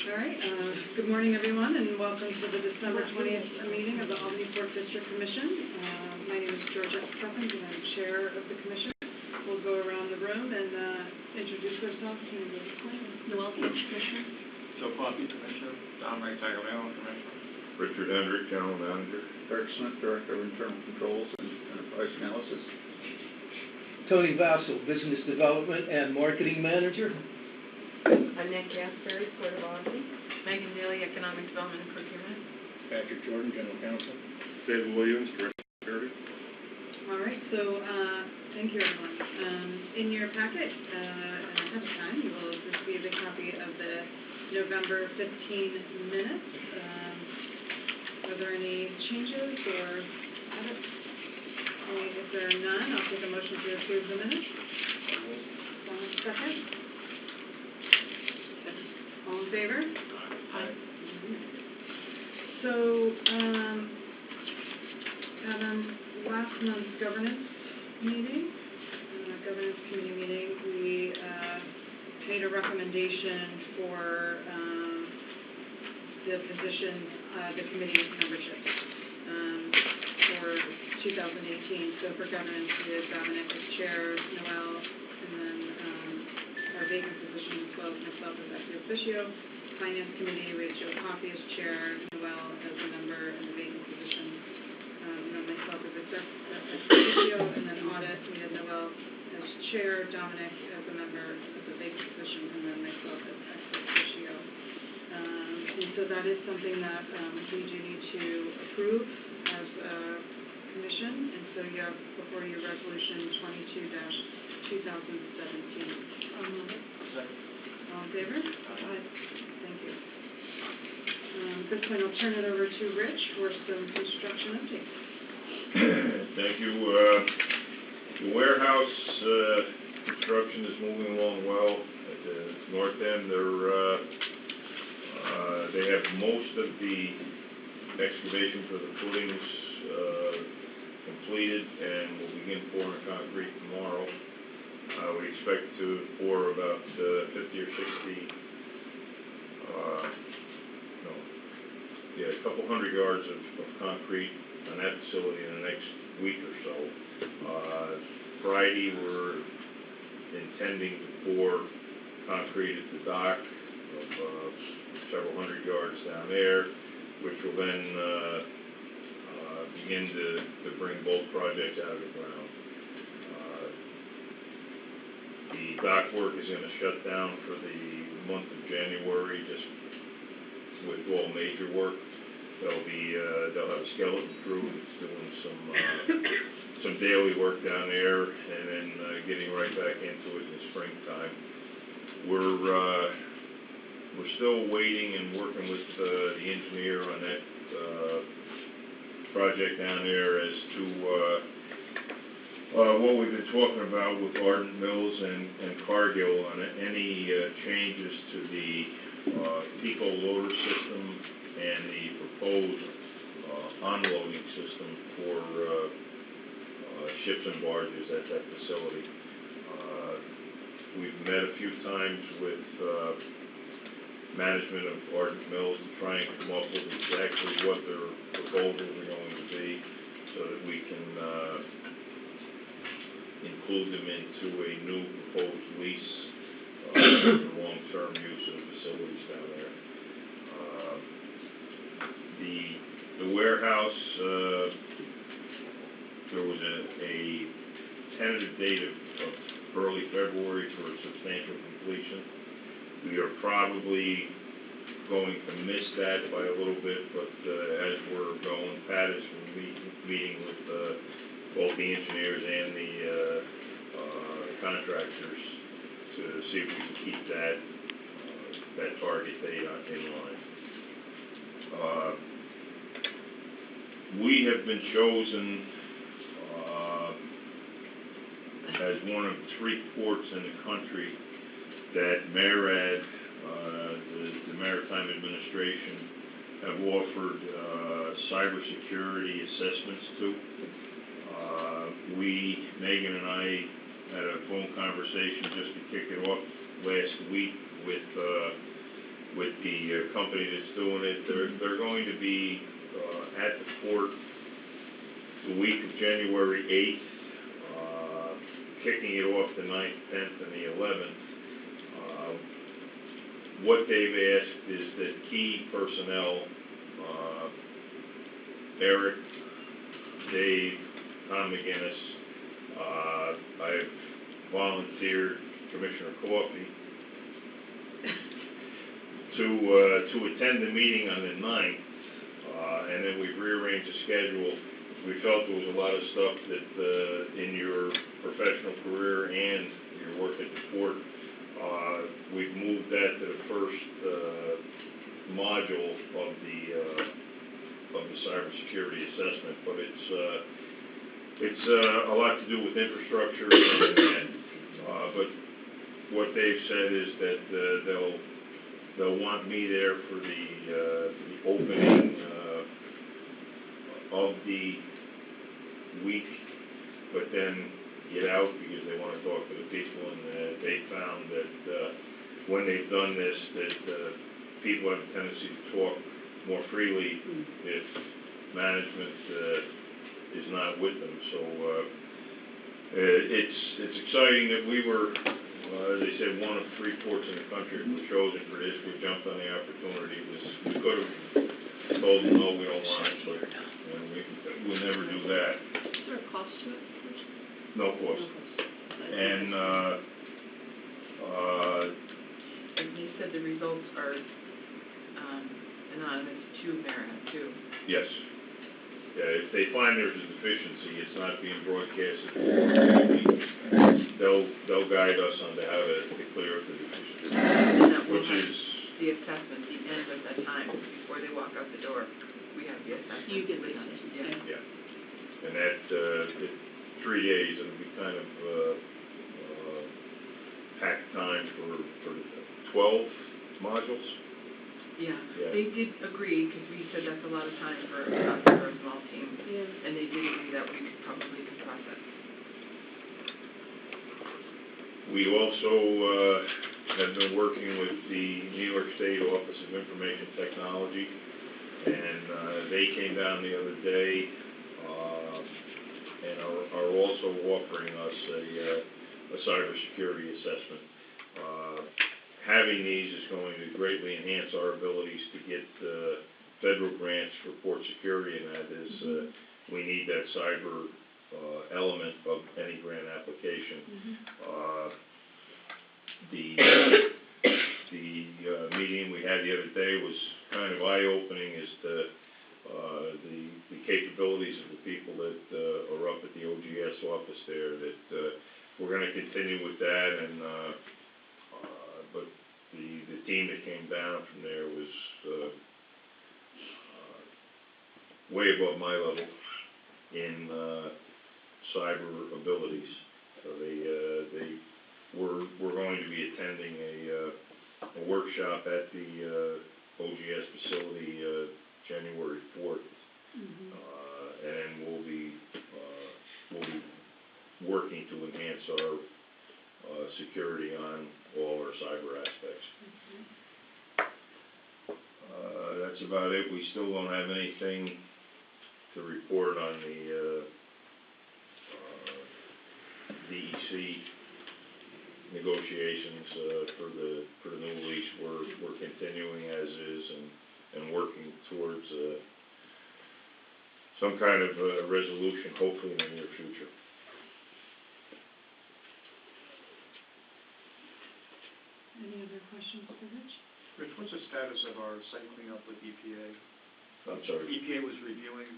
All right. Good morning, everyone, and welcome to the December 20th meeting of the Albany 4th District Commission. My name is Georgette Stuffins, and I'm chair of the commission. We'll go around the room and introduce ourselves. Noel Finch, Commissioner. Joe Coffey, Commissioner. Don Ray Tagliano, Commissioner. Richard Hendrick, General Manager. Eric Smith, Director of Internal Controls and Enterprise Analysis. Tony Vassell, Business Development and Marketing Manager. Annette Gasperry, Port of Albany. Megan Daly, Economic Development and Procurement. Patrick Jordan, General Counsel. David Williams, Director of Security. All right. So thank you, everyone. In your packet, and ahead of time, you will receive a copy of the November 15 minutes. Are there any changes or edits? If there are none, I'll take a motion to approve the minutes. Second? All in favor? Aye. So, at last month's governance meeting, governance committee meeting, we made a recommendation for the positions, the committee membership for 2018. So for governance, we had Dominic as chair, Noel, and then our vacant position as well as myself as ex officio. Finance committee, we had Joe Coffey as chair, Noel as a member in the vacant position, myself as ex officio, and then audit, we had Noel as chair, Dominic as a member of the vacant position, and then myself as ex officio. And so that is something that we do need to approve as a commission, and so you have before you resolution 22-2017. Second. All in favor? Aye. Thank you. At this point, I'll turn it over to Rich for some construction updates. Thank you. The warehouse construction is moving along well. At the north end, they have most of the excavation for the footings completed, and we'll begin pouring concrete tomorrow. We expect to pour about 50 or 60, a couple hundred yards of concrete on that facility in the next week or so. Friday, we're intending to pour concrete at the dock of several hundred yards down there, which will then begin to bring both projects out of the ground. The dock work is going to shut down for the month of January, just with all major work. They'll have a skeleton crew that's doing some daily work down there, and then getting right back into it in the springtime. We're still waiting and working with the engineer on that project down there as to what we've been talking about with Ardent Mills and Cargill on any changes to the eco loader system and the proposed unloading system for ships and barges at that facility. We've met a few times with management of Ardent Mills to try and come up with exactly what their proposals are going to be so that we can include them into a new proposed lease for long-term use of the facilities down there. The warehouse, there was a tentative date of early February for substantial completion. We are probably going to miss that by a little bit, but as we're going, Pat is meeting with both the engineers and the contractors to see if we can keep that target date in line. We have been chosen as one of 3 ports in the country that MARAD, the Maritime Administration, have offered cybersecurity assessments to. Megan and I had a phone conversation just to kick it off last week with with the company that's doing it. They're going to be at the port the week of January 8th, kicking it off the 9th, 10th, and the 11th. What they've asked is that key personnel, Eric, Dave, Tom McGinnis, I've volunteered Commissioner Coffey to attend the meeting on the 9th, and then we've rearranged the schedule. We felt there was a lot of stuff that in your professional career and your work at the port, we've moved that to the first module of the cybersecurity assessment, but it's a lot to do with infrastructure, but what they've said is that they'll want me there for the opening of the week, but then get out because they want to talk to the people, and they found that when they've done this, that people have a tendency to talk more freely if management is not with them. So it's exciting that we were, as they said, one of 3 ports in the country that were chosen for this. We jumped on the opportunity. We could have told them, no, we don't want it, but we'll never do that. Is there a cost to it? No cost. And And you said the results are anonymous to Merit, too. yes. Yeah, if they find there's a deficiency, it's not being broadcasted. They'll guide us on how to clear up the deficiency, And that will which have is, the assessment, the end of that time, before they walk out the door. We have the assessment. You get the done. Yeah. yeah. And that, 3 days, it'll be kind of packed time for 12 modules. Yeah, Yeah. they did agree, because we said that's a lot of time for a small team. Yeah. And they did agree that we could probably compress it. We also have been working with the New York State Office of Information Technology, and they came down the other day and are also offering us a cybersecurity assessment. Having these is going to greatly enhance our abilities to get federal grants for port security, and that is we need that cyber element of any grant application. The meeting we had the other day was kind of eye-opening as to the capabilities of the people that are up at the OGS office there. That we're going to continue with that, and but the team that came down from there was way above my level in cyber abilities. So we're going to be attending a workshop at the OGS facility January 4th, and we'll be working to enhance our security on all our cyber aspects. That's about it. We still don't have anything to report on the DEC negotiations for the new lease. We're continuing as is and working towards some kind of resolution, hopefully in the near future. Any other questions for Rich? Rich, what's the status of our site cleanup with EPA? I'm sorry. EPA was reviewing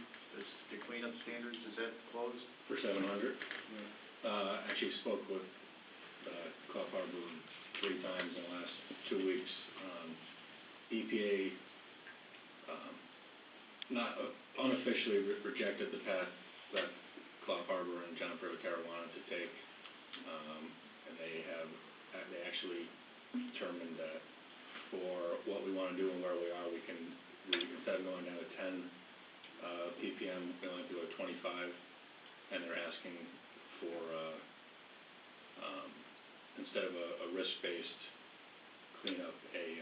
the cleanup standards, is that closed? For 700? Yeah. Actually spoke with Clough Harbor 3 times in the last 2 weeks. EPA not unofficially rejected the path that Clough Harbor and Jennifer O'Terra wanted to take, and they actually determined that for what we want to do and where we are, we instead of going down to 10 ppm, we only do a 25, and they're asking for instead of a risk-based cleanup, a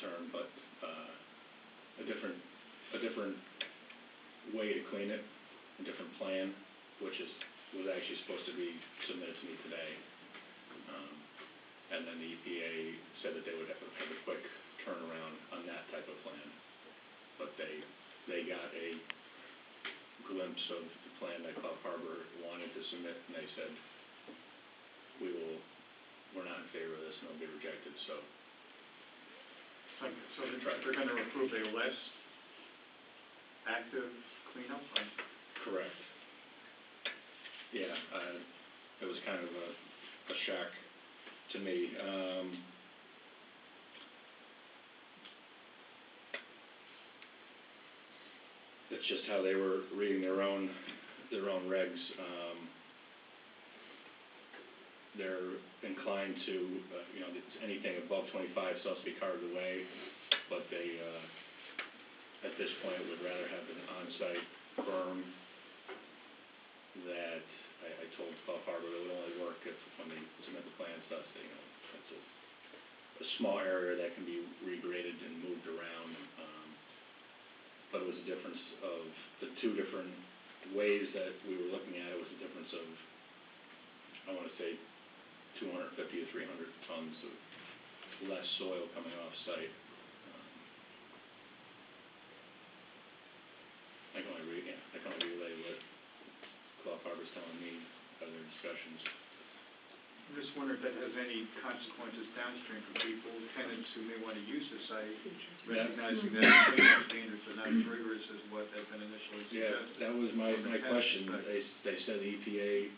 term, but, a different way to clean it, a different plan, was actually supposed to be submitted to me today. And then the EPA said that they would have a quick turnaround on that type of plan. But they got a glimpse of the plan that Cloud Harbor wanted to submit, and they said, we're not in favor of this, and it'll be rejected, so. So they're gonna approve a less active cleanup? Correct. Yeah, it was kind of a shock to me. It's just how they were reading their own regs. They're inclined to, anything above 25 still has to be carved away, but they, at this point, would rather have an on-site firm that I told Cloud Harbor it would only work when they submit the plans to us. It's a small area that can be regraded and moved around. But it was a difference of the two different ways that we were looking at it. Was a difference of, I want to say, 250 to 300 tons of less soil coming off site. I can only relay what Cloud Harbor's telling me of their discussions. I'm just wondering if that has any consequences downstream for people, tenants who may want to use the site, recognizing that the cleanup standards are not as rigorous as what had been initially suggested. Yeah, that was my question. They said the EPA,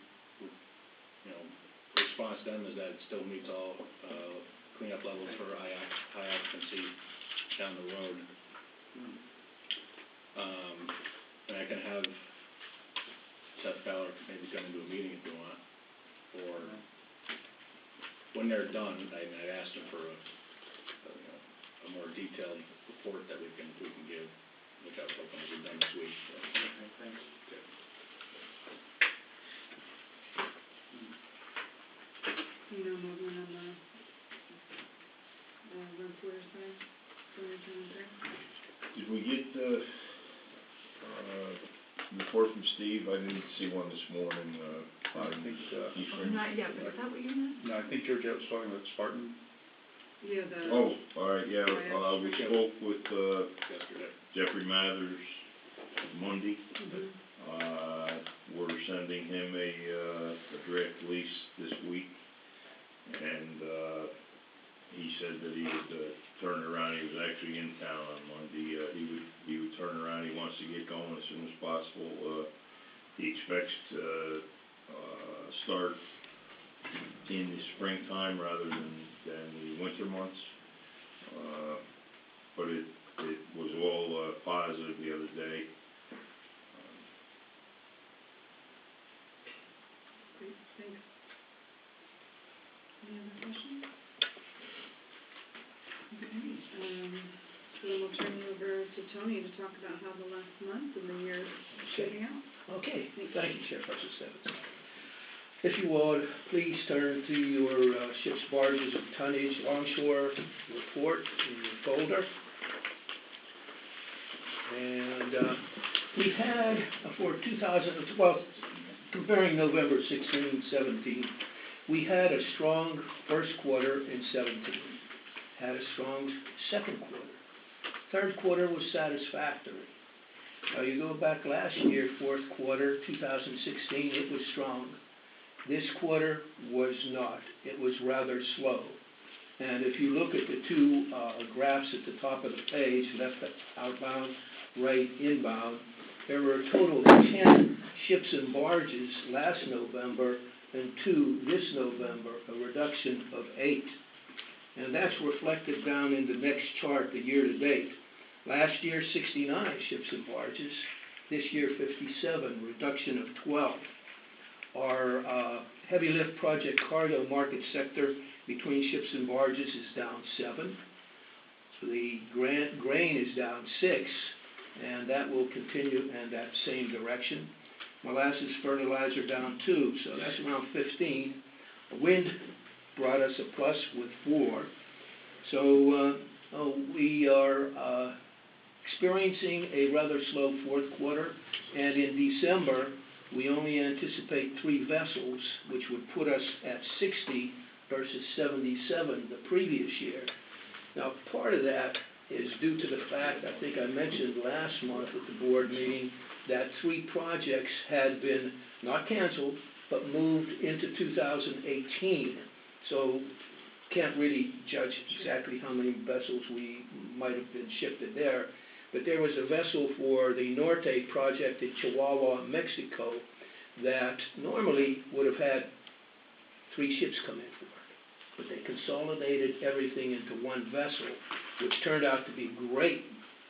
response to them is that it still meets all cleanup levels for high occupancy down the road. And I can have Seth Fowler maybe come into a meeting if you want, or when they're done, I asked him for a more detailed report that we can give, which I was hoping to be done this week. So. Okay, thanks. Okay. Movement on the reporter side, Did we get the report from Steve? I didn't see one this morning. I think, Not yet, but is that what you meant? no, I think Georgette was talking about Spartan. Yeah, Oh, all right, yeah, we spoke with Yesterday. Jeffrey Mathers Monday. We're sending him a draft lease this week, and he said that he would turn around. He was actually in town on Monday. He would turn around. He wants to get going as soon as possible. He expects to start in the springtime rather than the winter months. But it was all positive the other day. Great, thanks. Any other questions? Okay, so then we'll turn you over to Tony to talk about how the last month and the year is shaping out. Okay, thank you, Chairperson Stevens. If you would, please turn to your ships, barges, and tonnage longshore report in your folder. And we had for 2012, comparing November 16, 17, we had a strong first quarter in 17, had a strong second quarter. Third quarter was satisfactory. Now you go back last year, fourth quarter, 2016, it was strong. This quarter was not. It was rather slow. And if you look at the two graphs at the top of the page, left outbound, right inbound, there were a total of 10 ships and barges last November and 2 this November, a reduction of 8. And that's reflected down in the next chart, the year-to-date. Last year, 69 ships and barges. This year, 57, reduction of 12. Our heavy lift project cargo market sector between ships and barges is down 7. So the grain is down 6, and that will continue in that same direction. Molasses fertilizer down 2, so that's around 15. Wind brought us a plus with 4. So We are experiencing a rather slow fourth quarter, and in December, we only anticipate 3 vessels, which would put us at 60 versus 77 the previous year. Now, part of that is due to the fact, I think I mentioned last month at the board meeting, that 3 projects had been not canceled, but moved into 2018. So, can't really judge exactly how many vessels we might have been shifted there. But there was a vessel for the Norte project in Chihuahua, Mexico, that normally would have had 3 ships come in for it. But they consolidated everything into 1 vessel, which turned out to be great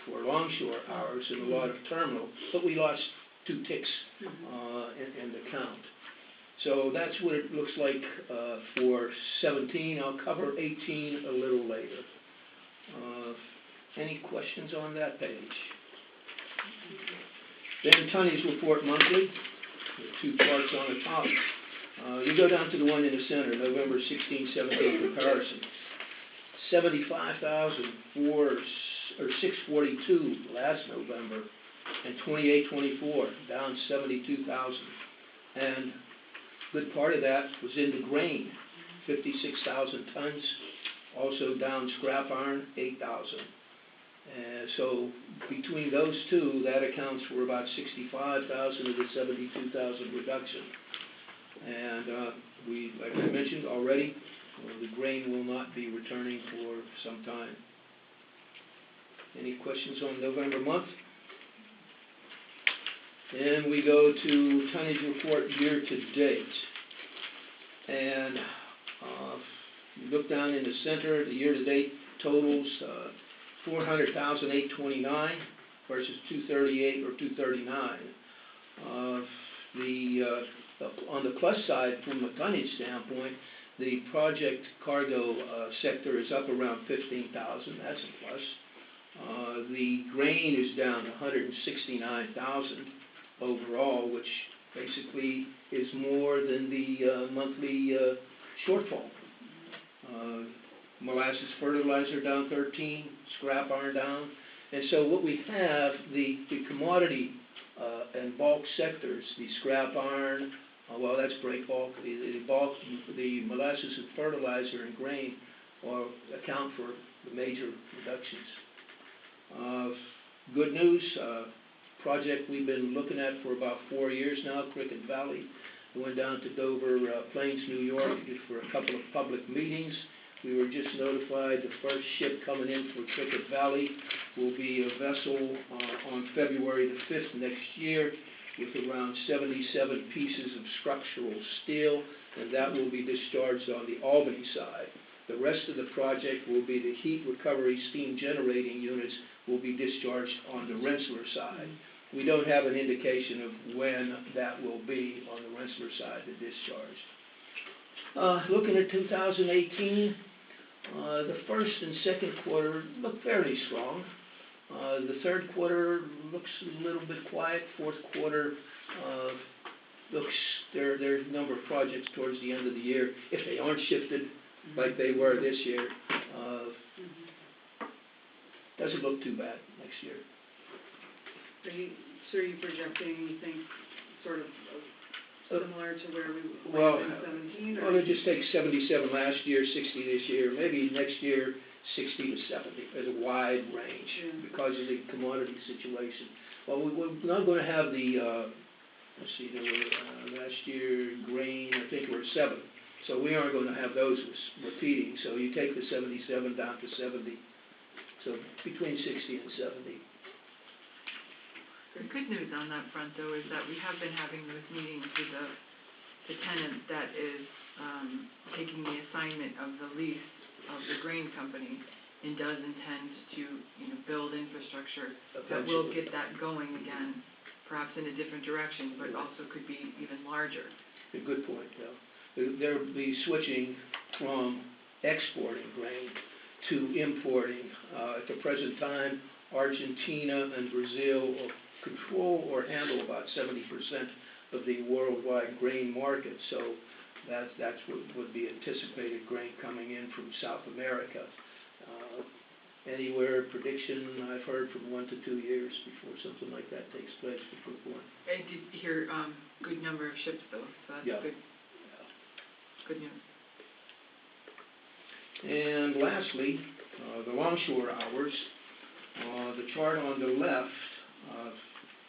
for longshore hours and a lot of terminal, but we lost 2 ticks in the count. So that's what it looks like for 17. I'll cover 18 a little later. Any questions on that page? Then tonnage report monthly, the 2 charts on the top. You go down to the one in the center, November 16, 17 comparison. 642 last November, and 2824, down 72,000. And good part of that was in the grain, 56,000 tons, also down scrap iron, 8,000. So between those 2, that accounts for about 65,000 of the 72,000 reduction. And like I mentioned already, the grain will not be returning for some time. Any questions on November month? Then we go to tonnage report year to date. And you look down in the center, the year to date totals 400,829 versus 238 or 239. On the plus side, from a tonnage standpoint, the project cargo sector is up around 15,000. That's a plus. The grain is down 169,000 overall, which basically is more than the monthly shortfall. Molasses fertilizer down 13, scrap iron down. And so what we have, the commodity and bulk sectors, the scrap iron, well, that's break bulk, the bulk, the molasses and fertilizer and grain account for the major reductions. Good news, project we've been looking at for about 4 years now, Cricket Valley. We went down to Dover Plains, New York for a couple of public meetings. We were just notified the first ship coming in for Cricket Valley will be a vessel on February the 5th next year with around 77 pieces of structural steel, and that will be discharged on the Albany side. The rest of the project will be the heat recovery steam generating units will be discharged on the Rensselaer side. We don't have an indication of when that will be on the Rensselaer side, the discharge. Looking at 2018, the first and second quarter look fairly strong. The third quarter looks a little bit quiet. Fourth quarter looks, there are a number of projects towards the end of the year, if they aren't shifted like they were this year. Doesn't look too bad next year. So are you projecting, you think, sort of similar to where we Well, were in 17? Well, it just takes 77 last year, 60 this year, maybe next year 60 to 70. There's a wide range because of the commodity situation. Well, we're not going to have the, let's see, there were last year grain, I think we're 7. So we aren't going to have those repeating. So you take the 77 down to 70. So between 60 and 70. The good news on that front, though, is that we have been having those meetings with the tenant that is taking the assignment of the lease of the grain company and does intend to, build infrastructure that will get that going again, perhaps in a different direction, but also could be even larger. A good point, though. They'll be switching from exporting grain to importing. At the present time, Argentina and Brazil control or handle about 70% of the worldwide grain market. So that's what would be anticipated grain coming in from South America. anywhere, prediction, I've heard from 1 to 2 years before something like that takes place before one. I did hear, good number of ships though, so that's Yeah. good news. And lastly, the longshore hours. The chart on the left,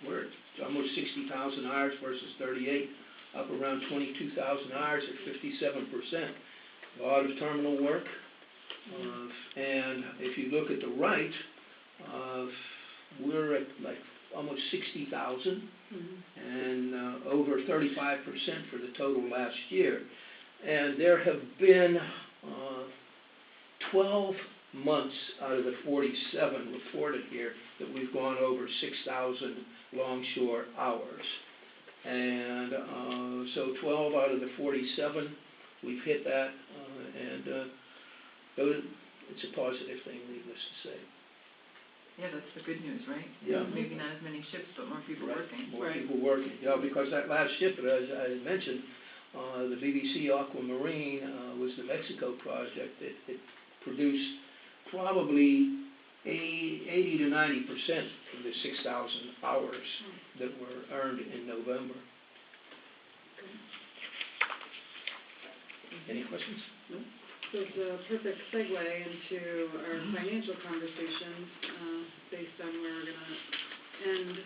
we're at almost 60,000 hours versus 38, up around 22,000 hours at 57%. A lot of terminal work. And if you look at the right, we're at like almost 60,000 and over 35% for the total last year. And there have been 12 months out of the 47 reported here that we've gone over 6,000 longshore hours. And so 12 out of the 47, we've hit that, and it's a positive thing, needless to say. Yeah, that's the good news, right? Yeah. Maybe not as many ships, but more people Right. working. More people working, yeah, because that last ship, as I mentioned, the BBC Aquamarine was the Mexico project. It produced probably 80 to 90% of the 6,000 hours that were earned in November. Any questions? No? So it's a perfect segue into our financial conversations, based on where we're gonna end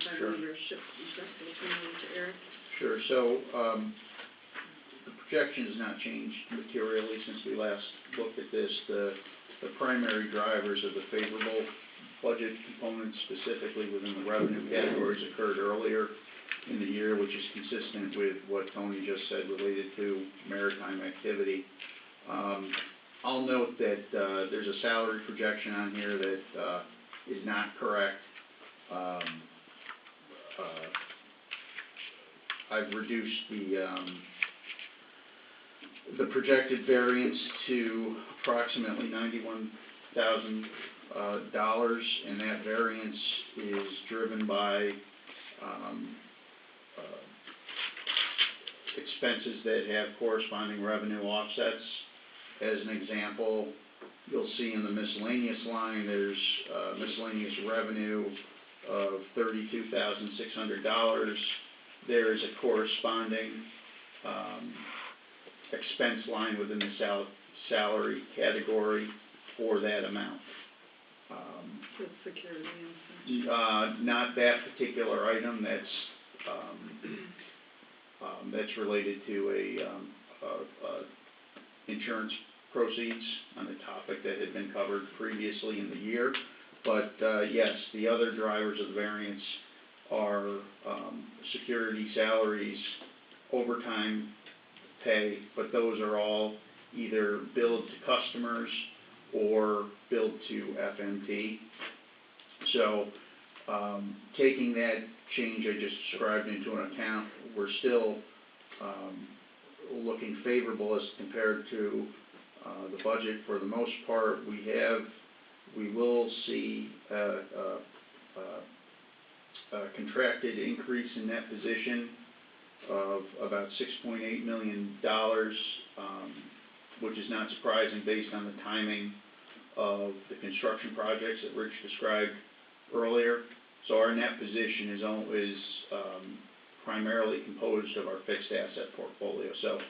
by Sure. one of our ships and stuff. So I'll turn it over to Eric. Sure, so, the projection has not changed materially since we last looked at this. The primary drivers of the favorable budget components, specifically within the revenue categories, occurred earlier in the year, which is consistent with what Tony just said related to maritime activity. I'll note that there's a salary projection on here that is not correct. I've reduced the projected variance to approximately $91,000, and that variance is driven by expenses that have corresponding revenue offsets. As an example, you'll see in the miscellaneous line, there's miscellaneous revenue of $32,600. There is a corresponding expense line within the salary category for that amount. So security and such. Not that particular item, that's related to a insurance proceeds on a topic that had been covered previously in the year. But yes, the other drivers of the variance are security salaries, overtime pay, but those are all either billed to customers or billed to FMT. So taking that change I just described into an account, we're still looking favorable as compared to the budget. For the most part, we will see a contracted increase in that position of about $6.8 million, which is not surprising based on the timing of the construction projects that Rich described earlier. So our net position is primarily composed of our fixed asset portfolio. So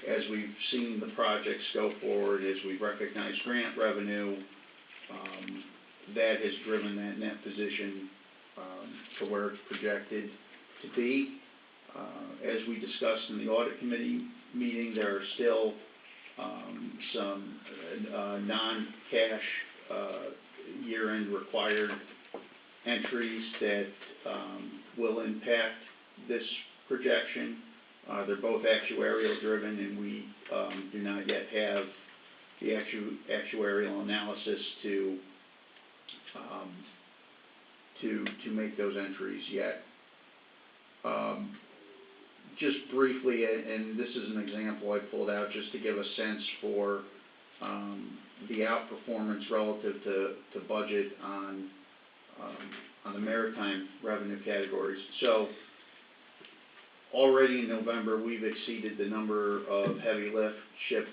as we've seen the projects go forward, as we've recognized grant revenue, that has driven that net position to where it's projected to be. As we discussed in the audit committee meeting, there are still some non-cash year-end required entries that will impact this projection. They're both actuarial driven, and we do not yet have the actuarial analysis to make those entries yet. Just briefly, and this is an example I pulled out just to give a sense for the outperformance relative to budget on the maritime revenue categories. So already in November, we've exceeded the number of heavy lift ship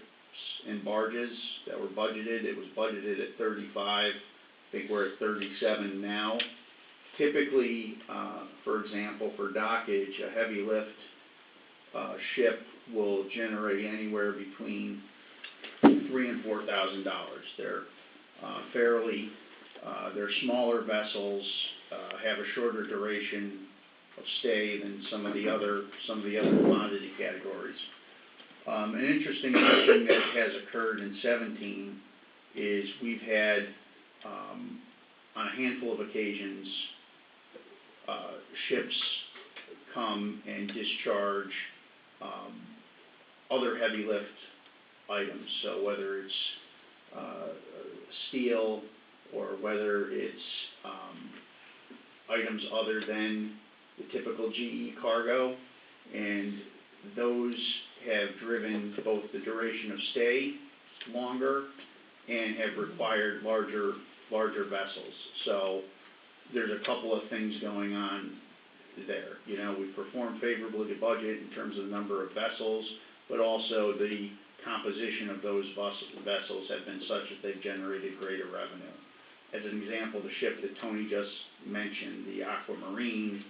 and barges that were budgeted. It was budgeted at 35, I think we're at 37 now. Typically, for example, for dockage, a heavy lift ship will generate anywhere between $3,000 and $4,000. They're fairly, they're smaller vessels, have a shorter duration of stay than some of the other commodity categories. An interesting thing that has occurred in 17 is we've had, on a handful of occasions, ships come and discharge other heavy lift items. So whether it's steel or whether it's items other than the typical GE cargo, and those have driven both the duration of stay longer and have required larger vessels. So there's a couple of things going on there. You know, we performed favorably to budget in terms of the number of vessels, but also the composition of those vessels have been such that they've generated greater revenue. As an example, the ship that Tony just mentioned, the Aquamarine,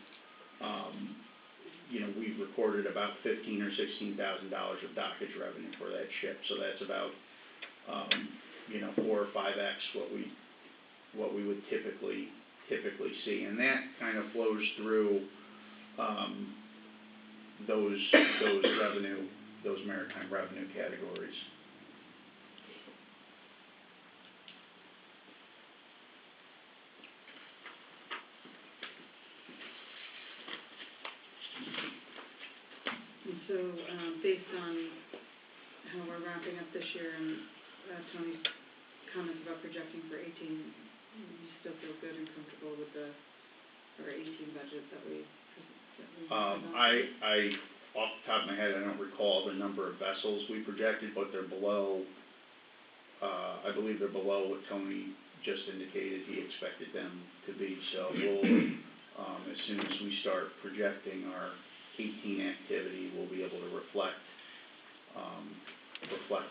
you know, we've recorded about $15,000 or $16,000 of dockage revenue for that ship. So that's about, you know, 4 or 5x what we would typically see, and that kind of flows through those maritime revenue categories. And so, based on how we're wrapping up this year and Tony's comments about projecting for 18, you still feel good and comfortable with our 18 budget that we I off the top of my head, I don't recall the number of vessels we projected, but they're below, I believe they're below what Tony just indicated he expected them to be. So we'll, as soon as we start projecting our 18 activity, we'll be able to reflect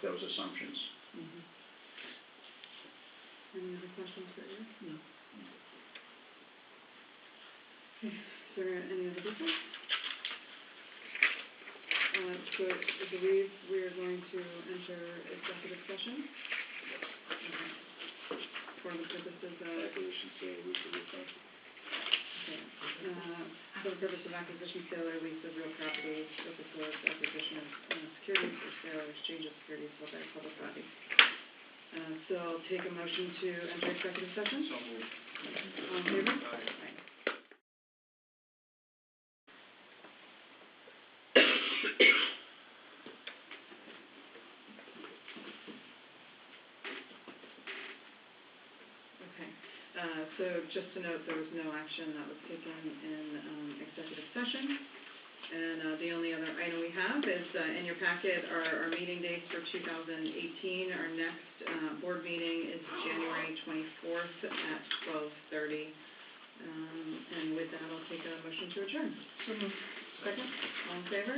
those assumptions. Mm-hmm. Any other questions for you? No. Okay. Is there any other business? So I believe we are going to enter executive session. Okay. For the purposes of Acquisition, sale, lease of real property. Okay. For the purpose of acquisition, sale, or lease of real property, with the forced acquisition of securities or sale or exchange of securities held by a public body. So I'll take a motion to enter executive session. So moved. All in favor? Aye. Okay. So just to note, there was no action that was taken in executive session. And the only other item we have is in your packet are our meeting dates for 2018. Our next board meeting is January 24th at 12:30. And with that, I'll take a motion to adjourn. Second. All in favor?